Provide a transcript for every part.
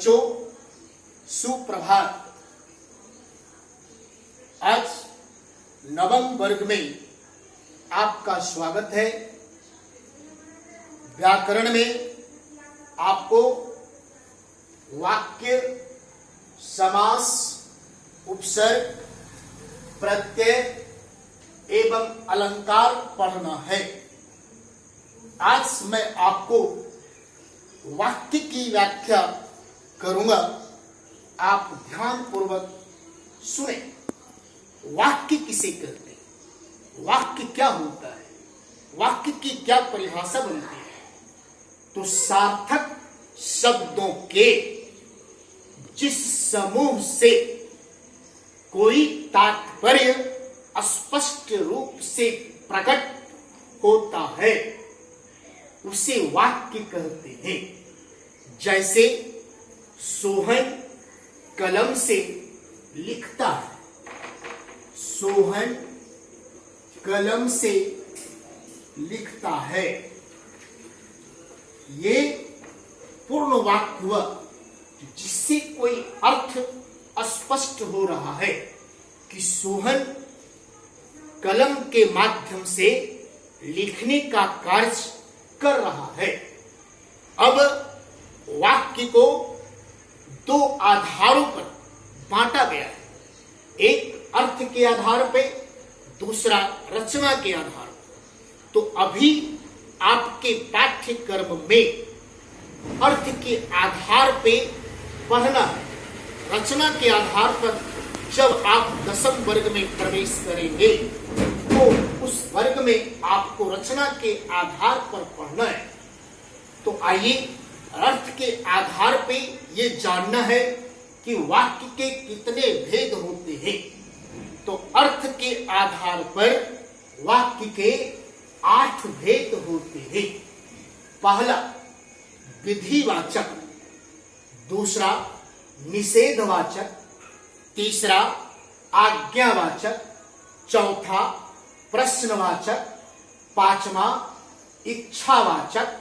बच्चों, सुप्रभात। आज नवम वर्ग में आपका स्वागत है। व्याकरण में आपको वाक्य, समास, उपसर्ग, प्रत्यय एवं अलंकार पढ़ना है। आज मैं आपको वाक्य की व्याख्या करूंगा, आप ध्यान पूर्वक सुने। वाक्य किसे कहते हैं, वाक्य क्या होता है, वाक्य की क्या परिभाषा बनती है? तो सार्थक शब्दों के जिस समूह से कोई तात्पर्य स्पष्ट रूप से प्रकट होता है उसे वाक्य कहते हैं। जैसे सोहन कलम से लिखता है, सोहन कलम से लिखता है, ये पूर्ण वाक्य हुआ जिससे कोई अर्थ स्पष्ट हो रहा है कि सोहन कलम के माध्यम से लिखने का कार्य कर रहा है। अब वाक्य को दो आधारों पर बांटा गया है, एक अर्थ के आधार पे, दूसरा रचना के आधार पर। तो अभी आपके पाठ्यक्रम में अर्थ के आधार पे पढ़ना है। रचना के आधार पर जब आप 10वीं वर्ग में प्रवेश करेंगे तो उस वर्ग में आपको रचना के आधार पर पढ़ना है। तो आइए अर्थ के आधार पे ये जानना है कि वाक्य के कितने भेद होते हैं। तो अर्थ के आधार पर वाक्य के 8 भेद होते हैं। पहला विधिवाचक, दूसरा निषेधवाचक, तीसरा आज्ञावाचक, चौथा प्रश्नवाचक, पांचवा इच्छावाचक,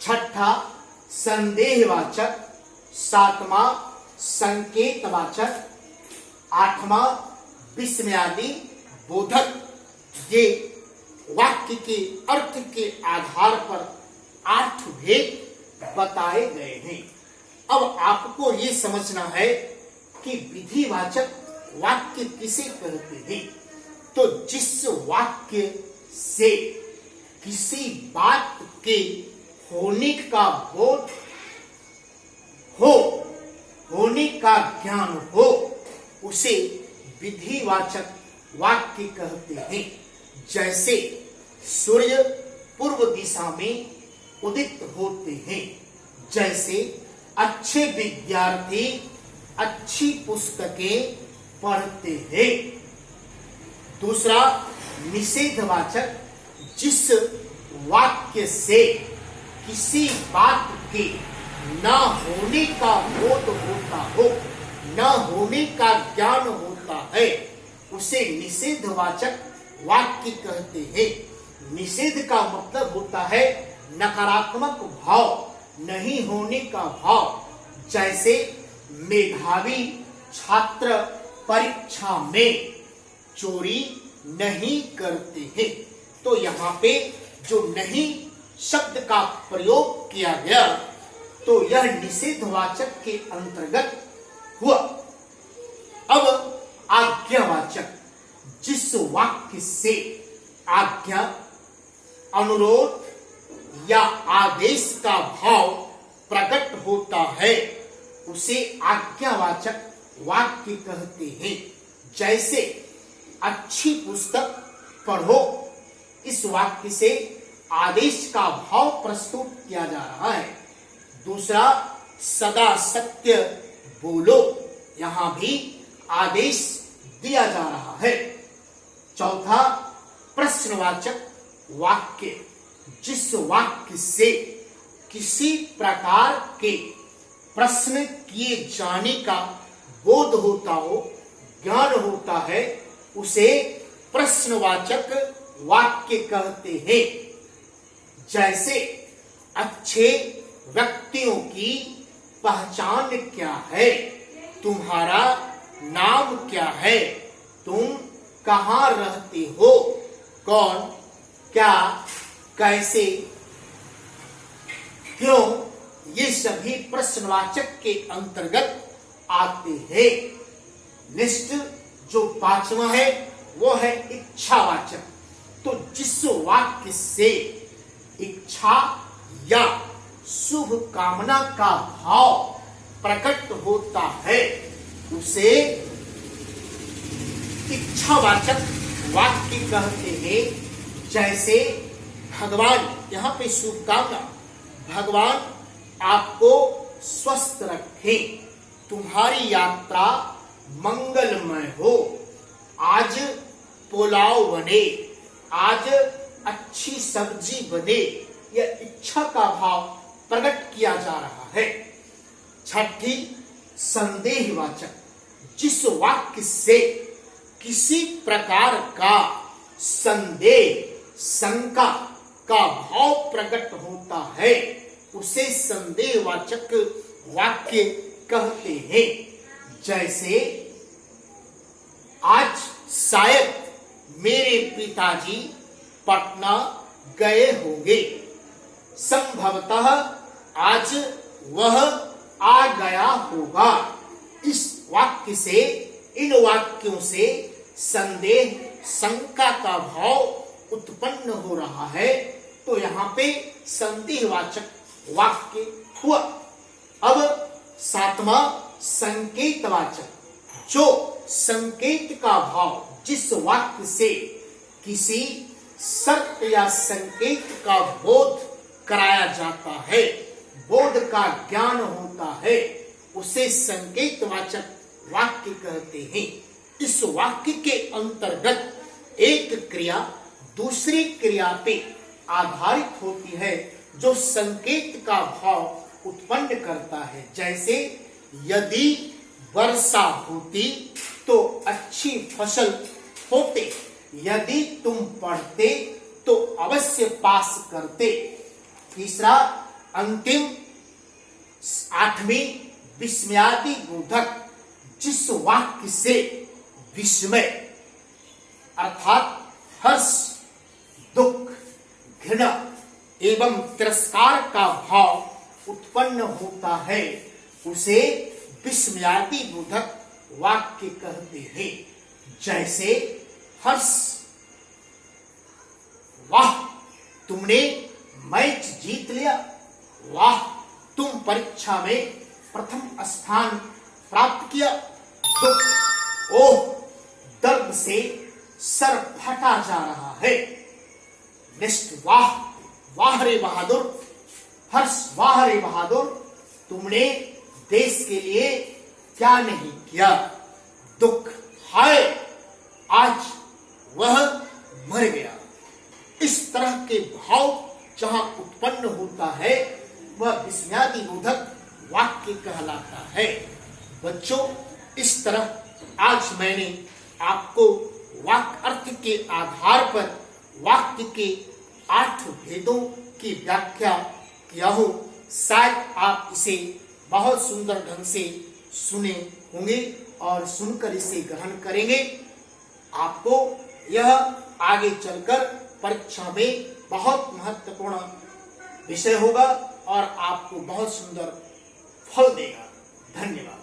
छठा संदेहवाचक, सातवां संकेतवाचक, आठवां विस्मयादि बोधक। ये वाक्य के अर्थ के आधार पर 8 भेद बताए गए हैं। अब आपको ये समझना है कि विधिवाचक वाक्य किसे कहते हैं। तो जिस वाक्य से किसी बात के होने का बोध हो, होने का ज्ञान हो, उसे विधिवाचक वाक्य कहते हैं। जैसे सूर्य पूर्व दिशा में उदित होते हैं, जैसे अच्छे विद्यार्थी अच्छी पुस्तकें पढ़ते हैं। दूसरा निषेधवाचक, जिस वाक्य से किसी बात के न होने का बोध होता हो, न होने का ज्ञान होता है, उसे निषेधवाचक वाक्य कहते हैं। निषेध का मतलब होता है नकारात्मक भाव, नहीं होने का भाव। जैसे मेधावी छात्र परीक्षा में चोरी नहीं करते हैं। तो यहाँ पे जो नहीं शब्द का प्रयोग किया गया तो यह निषेधवाचक के अंतर्गत हुआ। अब आज्ञावाचक, जिस वाक्य से आज्ञा, अनुरोध या आदेश का भाव प्रकट होता है उसे आज्ञावाचक वाक्य कहते हैं। जैसे अच्छी पुस्तक पढ़ो, इस वाक्य से आदेश का भाव प्रस्तुत किया जा रहा है। दूसरा सदा सत्य बोलो, यहां भी आदेश दिया जा रहा है। चौथा प्रश्नवाचक वाक्य, जिस वाक्य से किसी प्रकार के प्रश्न किए जाने का बोध होता हो, ज्ञान होता है, उसे प्रश्नवाचक वाक्य कहते हैं। जैसे अच्छे व्यक्तियों की पहचान क्या है, तुम्हारा नाम क्या है, तुम कहाँ रहते हो, कौन, क्या, कैसे, क्यों, ये सभी प्रश्नवाचक के अंतर्गत आते हैं। नेक्स्ट जो 5वां है वो है इच्छावाचक। तो जिस वाक्य से इच्छा या शुभ कामना का भाव प्रकट होता है उसे इच्छावाचक वाक्य कहते हैं। जैसे भगवान, यहाँ पे शुभकामना, भगवान आपको स्वस्थ रखे, तुम्हारी यात्रा मंगलमय हो, आज पुलाव बने, आज अच्छी सब्जी बने, यह इच्छा का भाव प्रकट किया जा रहा है। छठी संदेहवाचक, जिस वाक्य से किसी प्रकार का संदेह, शंका का भाव प्रकट होता है उसे संदेहवाचक वाक्य कहते हैं। जैसे आज शायद मेरे पिताजी पटना गए होंगे, संभवतः आज वह आ गया होगा। इस वाक्य से, इन वाक्यों से संदेह, शंका का भाव उत्पन्न हो रहा है, तो यहाँ पे संदेहवाचक वाक्य हुआ। अब 7वां संकेतवाचक, जो संकेत का भाव, जिस वाक्य से किसी शर्त या संकेत का बोध कराया जाता है, बोध का ज्ञान होता है, उसे संकेतवाचक वाक्य कहते हैं। इस वाक्य के अंतर्गत एक क्रिया दूसरी क्रिया पे आधारित होती है जो संकेत का भाव उत्पन्न करता है। जैसे यदि वर्षा होती तो अच्छी फसल होते, यदि तुम पढ़ते तो अवश्य पास करते। तीसरा अंतिम 8वीं विस्मयादि बोधक, जिस वाक्य से विस्मय अर्थात हर्ष, दुख, घृणा एवं तिरस्कार का भाव उत्पन्न होता है उसे विस्मयादि बोधक वाक्य कहते हैं। जैसे हर्ष, वाह तुमने मैच जीत लिया, वाह तुम परीक्षा में प्रथम स्थान प्राप्त किया। दुख, ओह दर्द से सर फटा जा रहा है। नेक्स्ट वाह, वाह रे बहादुर, हर्ष, वाह रे बहादुर तुमने देश के लिए क्या नहीं किया। दुख, हाय आज वह मर गया। इस तरह के भाव जहां उत्पन्न होता है वह विस्मयादि बोधक वाक्य कहलाता है। बच्चों, इस तरह आज मैंने आपको वाक्य अर्थ के आधार पर वाक्य के 8 भेदों की व्याख्या किया हूं। शायद आप इसे बहुत सुंदर ढंग से सुने होंगे और सुनकर इसे ग्रहण करेंगे। आपको यह आगे चलकर परीक्षा में बहुत महत्वपूर्ण विषय होगा और आपको बहुत सुंदर फल देगा। धन्यवाद।